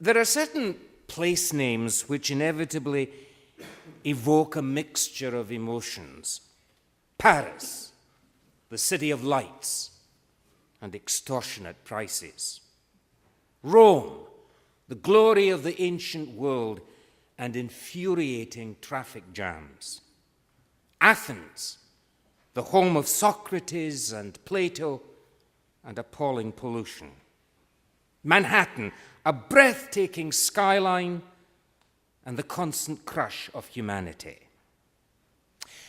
There are certain place names which inevitably evoke a mixture of emotions. Paris, the city of lights and extortionate prices. Rome, the glory of the ancient world and infuriating traffic jams. Athens, the home of Socrates and Plato and appalling pollution. Manhattan, a breathtaking skyline and the constant crush of humanity.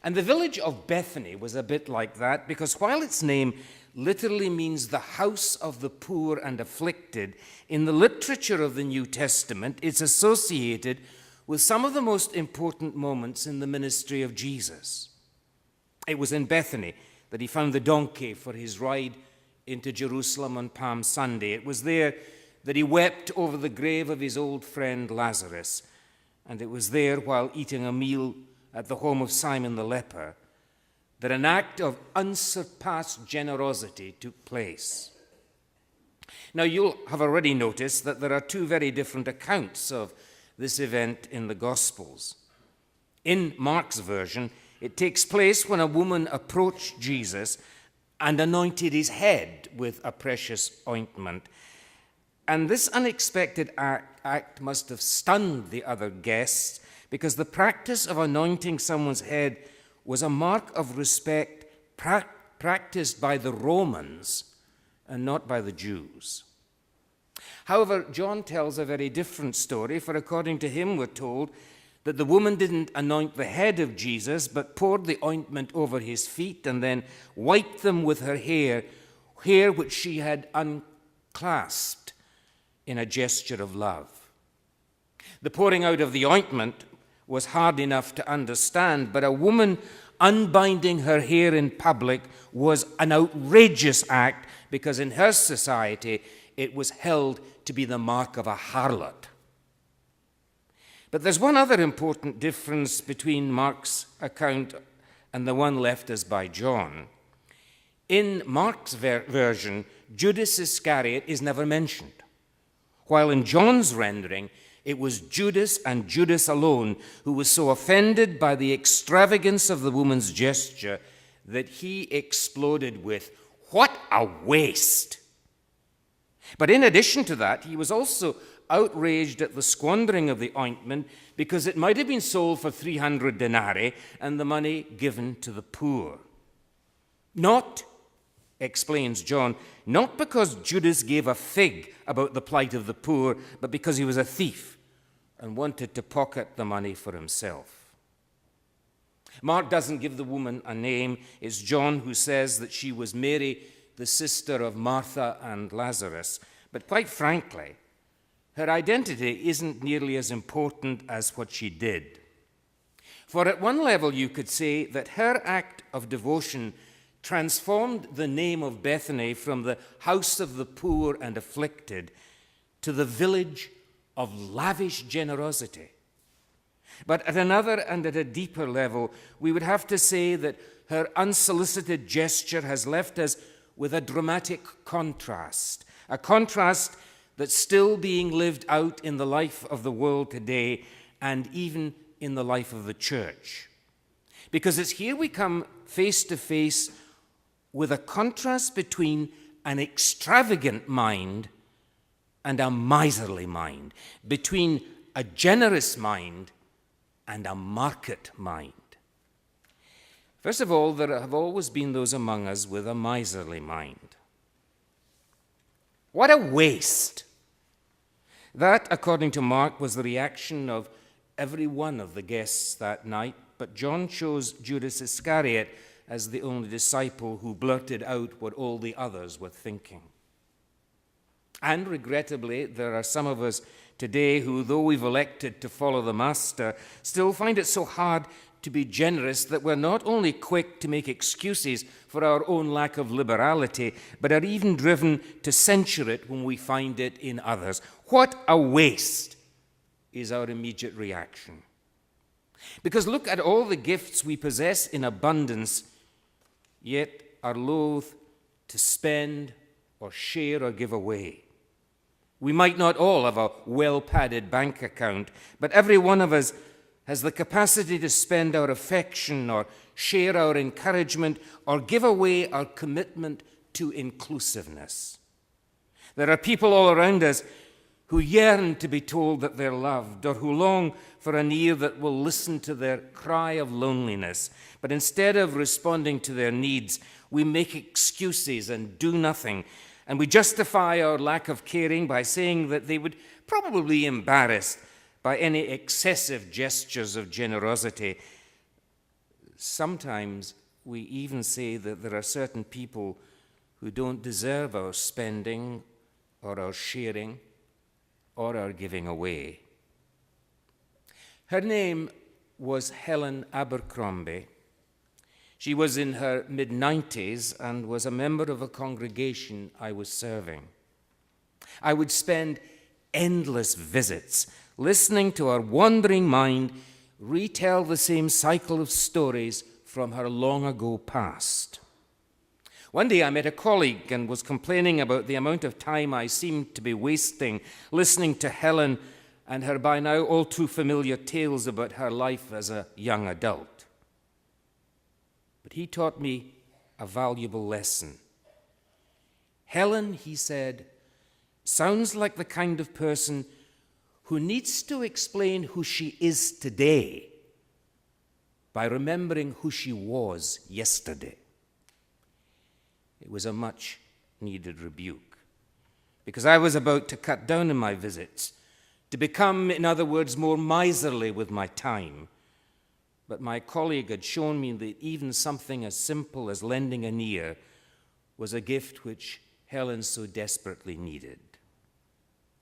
And the village of Bethany was a bit like that, because while its name literally means the house of the poor and afflicted, in the literature of the New Testament, it's associated with some of the most important moments in the ministry of Jesus. It was in Bethany that he found the donkey for his ride into Jerusalem on Palm Sunday. It was there that he wept over the grave of his old friend Lazarus. And it was there, while eating a meal at the home of Simon the leper, that an act of unsurpassed generosity took place. Now, you'll have already noticed that there are two very different accounts of this event in the Gospels. In Mark's version, it takes place when a woman approached Jesus and anointed his head with a precious ointment. And this unexpected act must have stunned the other guests, because the practice of anointing someone's head was a mark of respect practiced by the Romans and not by the Jews. However, John tells a very different story, for according to him, we're told that the woman didn't anoint the head of Jesus, but poured the ointment over his feet and then wiped them with her hair which she had unclasped in a gesture of love. The pouring out of the ointment was hard enough to understand, but a woman unbinding her hair in public was an outrageous act, because in her society it was held to be the mark of a harlot. But there's one other important difference between Mark's account and the one left us by John. In Mark's version, Judas Iscariot is never mentioned, while in John's rendering, it was Judas and Judas alone who was so offended by the extravagance of the woman's gesture that he exploded with, "What a waste!" But in addition to that, he was also outraged at the squandering of the ointment, because it might have been sold for 300 denarii and the money given to the poor. Not, explains John, not because Judas gave a fig about the plight of the poor, but because he was a thief and wanted to pocket the money for himself. Mark doesn't give the woman a name. It's John who says that she was Mary, the sister of Martha and Lazarus. But quite frankly, her identity isn't nearly as important as what she did. For at one level, you could say that her act of devotion transformed the name of Bethany from the house of the poor and afflicted to the village of lavish generosity. But at another and at a deeper level, we would have to say that her unsolicited gesture has left us with a dramatic contrast, a contrast that's still being lived out in the life of the world today and even in the life of the church. Because it's here we come face to face with a contrast between an extravagant mind and a miserly mind, between a generous mind and a market mind. First of all, there have always been those among us with a miserly mind. What a waste! That, according to Mark, was the reaction of every one of the guests that night, but John chose Judas Iscariot as the only disciple who blurted out what all the others were thinking. And regrettably, there are some of us today who, though we've elected to follow the Master, still find it so hard to be generous that we're not only quick to make excuses for our own lack of liberality, but are even driven to censure it when we find it in others. What a waste is our immediate reaction. Because look at all the gifts we possess in abundance, yet are loath to spend or share or give away. We might not all have a well-padded bank account, but every one of us has the capacity to spend our affection or share our encouragement or give away our commitment to inclusiveness. There are people all around us who yearn to be told that they're loved, or who long for an ear that will listen to their cry of loneliness. But instead of responding to their needs, we make excuses and do nothing. And we justify our lack of caring by saying that they would probably be embarrassed by any excessive gestures of generosity. Sometimes we even say that there are certain people who don't deserve our spending or our sharing or our giving away. Her name was Helen Abercrombie. She was in her mid-90s and was a member of a congregation I was serving. I would spend endless visits listening to her wandering mind retell the same cycle of stories from her long-ago past. One day I met a colleague and was complaining about the amount of time I seemed to be wasting listening to Helen and her by now all too familiar tales about her life as a young adult. But he taught me a valuable lesson. Helen, he said, sounds like the kind of person who needs to explain who she is today by remembering who she was yesterday. It was a much-needed rebuke, because I was about to cut down on my visits, to become, in other words, more miserly with my time. But my colleague had shown me that even something as simple as lending an ear was a gift which Helen so desperately needed.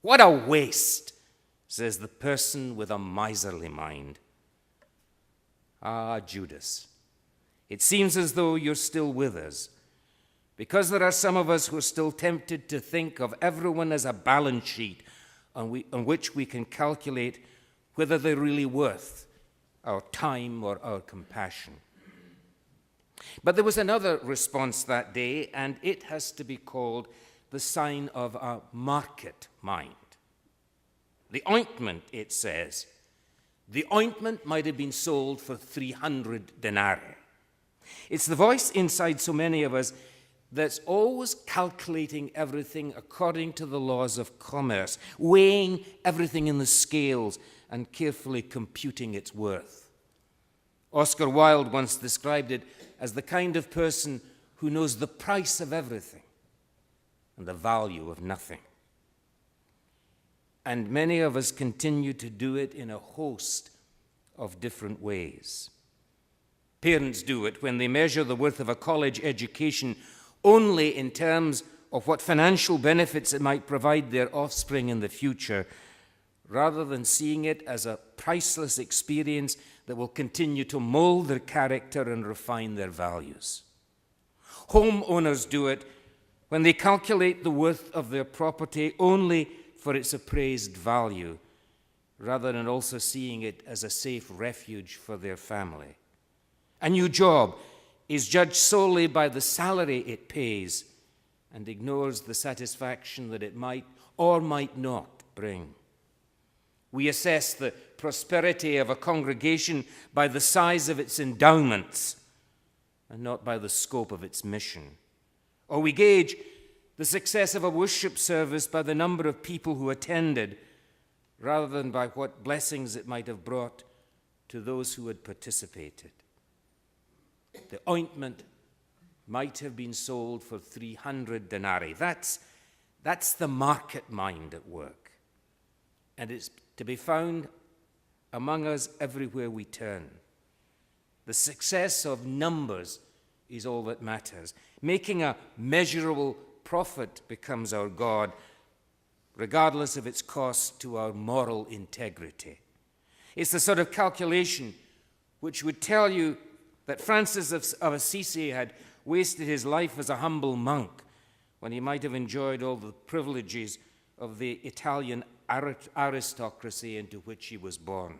What a waste, says the person with a miserly mind. Ah, Judas, it seems as though you're still with us, because there are some of us who are still tempted to think of everyone as a balance sheet on which we can calculate whether they're really worth our time or our compassion. But there was another response that day, and it has to be called the sign of a market mind. The ointment, it says, the ointment might have been sold for 300 denarii. It's the voice inside so many of us that's always calculating everything according to the laws of commerce, weighing everything in the scales and carefully computing its worth. Oscar Wilde once described it as the kind of person who knows the price of everything and the value of nothing. And many of us continue to do it in a host of different ways. Parents do it when they measure the worth of a college education only in terms of what financial benefits it might provide their offspring in the future, rather than seeing it as a priceless experience that will continue to mold their character and refine their values. Homeowners do it when they calculate the worth of their property only for its appraised value, rather than also seeing it as a safe refuge for their family. A new job is judged solely by the salary it pays and ignores the satisfaction that it might or might not bring. We assess the prosperity of a congregation by the size of its endowments and not by the scope of its mission. Or we gauge the success of a worship service by the number of people who attended, rather than by what blessings it might have brought to those who had participated. The ointment might have been sold for 300 denarii. That's the market mind at work. And it's to be found among us everywhere we turn. The success of numbers is all that matters. Making a measurable profit becomes our God, regardless of its cost to our moral integrity. It's the sort of calculation which would tell you that Francis of Assisi had wasted his life as a humble monk when he might have enjoyed all the privileges of the Italian aristocracy into which he was born.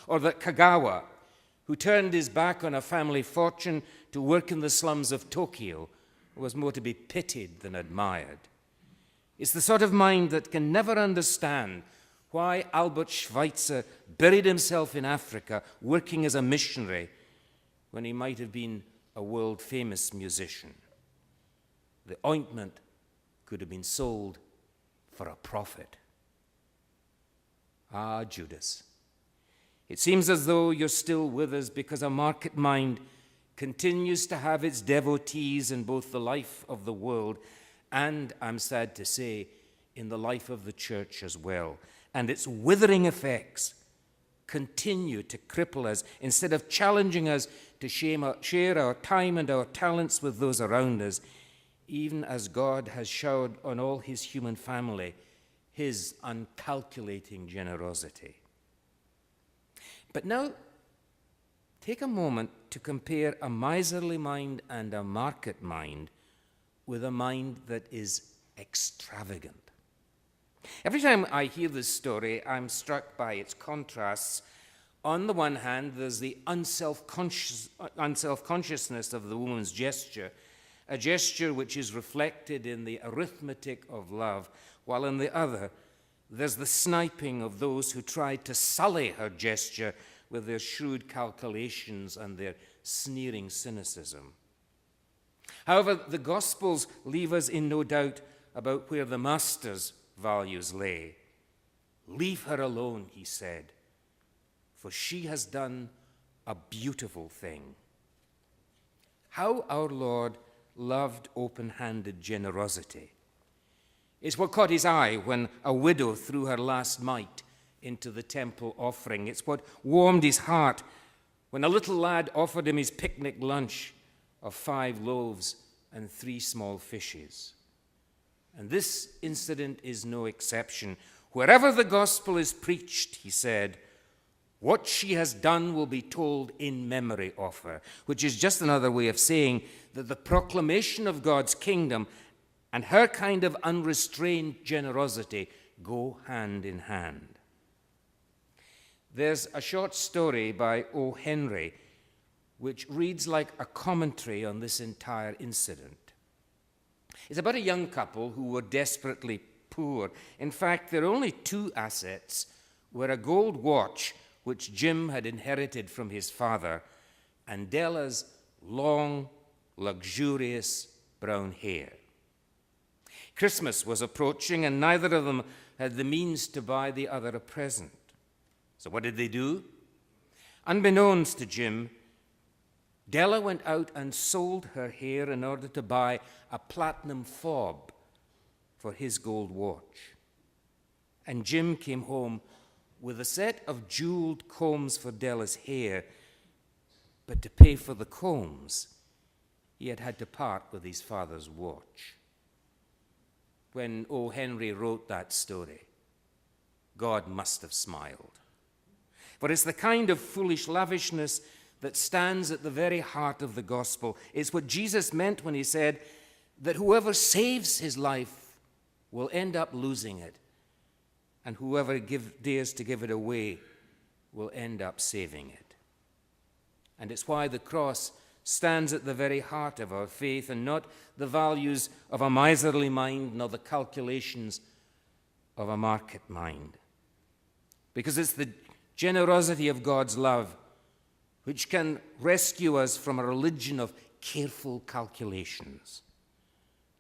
Or that Kagawa, who turned his back on a family fortune to work in the slums of Tokyo, was more to be pitied than admired. It's the sort of mind that can never understand why Albert Schweitzer buried himself in Africa working as a missionary when he might have been a world-famous musician. The ointment could have been sold for a profit. Ah, Judas, it seems as though you're still with us because a market mind continues to have its devotees in both the life of the world and, I'm sad to say, in the life of the church as well. And its withering effects continue to cripple us instead of challenging us to share our time and our talents with those around us, even as God has showered on all his human family his uncalculating generosity. But now, take a moment to compare a miserly mind and a market mind with a mind that is extravagant. Every time I hear this story, I'm struck by its contrasts. On the one hand, there's the unself-consciousness of the woman's gesture, a gesture which is reflected in the arithmetic of love, while on the other, there's the sniping of those who tried to sully her gesture with their shrewd calculations and their sneering cynicism. However, the Gospels leave us in no doubt about where the Master's values lay. Leave her alone, he said, for she has done a beautiful thing. How our Lord loved open-handed generosity. It's what caught his eye when a widow threw her last mite into the temple offering. It's what warmed his heart when a little lad offered him his picnic lunch of 5 loaves and 3 small fishes. And this incident is no exception. Wherever the gospel is preached, he said, what she has done will be told in memory of her, which is just another way of saying that the proclamation of God's kingdom and her kind of unrestrained generosity go hand in hand. There's a short story by O. Henry which reads like a commentary on this entire incident. It's about a young couple who were desperately poor. In fact, their only 2 assets were a gold watch which Jim had inherited from his father and Della's long, luxurious brown hair. Christmas was approaching, and neither of them had the means to buy the other a present. So what did they do? Unbeknownst to Jim, Della went out and sold her hair in order to buy a platinum fob for his gold watch. And Jim came home with a set of jeweled combs for Della's hair, but to pay for the combs, he had had to part with his father's watch. When O. Henry wrote that story, God must have smiled. For it's the kind of foolish lavishness that stands at the very heart of the gospel. It's what Jesus meant when he said that whoever saves his life will end up losing it, and whoever dares to give it away will end up saving it. And it's why the cross stands at the very heart of our faith, and not the values of a miserly mind nor the calculations of a market mind. Because it's the generosity of God's love which can rescue us from a religion of careful calculations.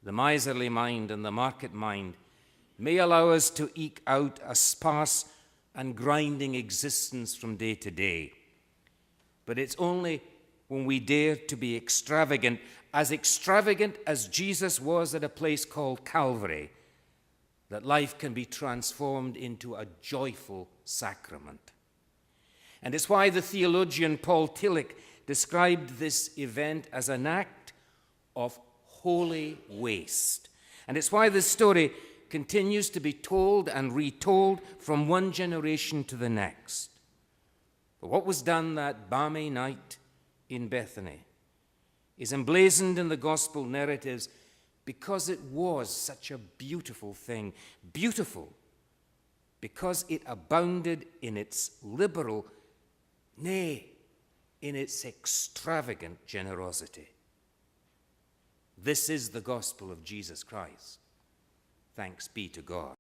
The miserly mind and the market mind may allow us to eke out a sparse and grinding existence from day to day. But it's only when we dare to be extravagant as Jesus was at a place called Calvary, that life can be transformed into a joyful sacrament. And it's why the theologian Paul Tillich described this event as an act of holy waste. And it's why this story continues to be told and retold from one generation to the next. But what was done that balmy night in Bethany is emblazoned in the gospel narratives because it was such a beautiful thing. Beautiful because it abounded in its liberal, nay, in its extravagant generosity. This is the gospel of Jesus Christ. Thanks be to God.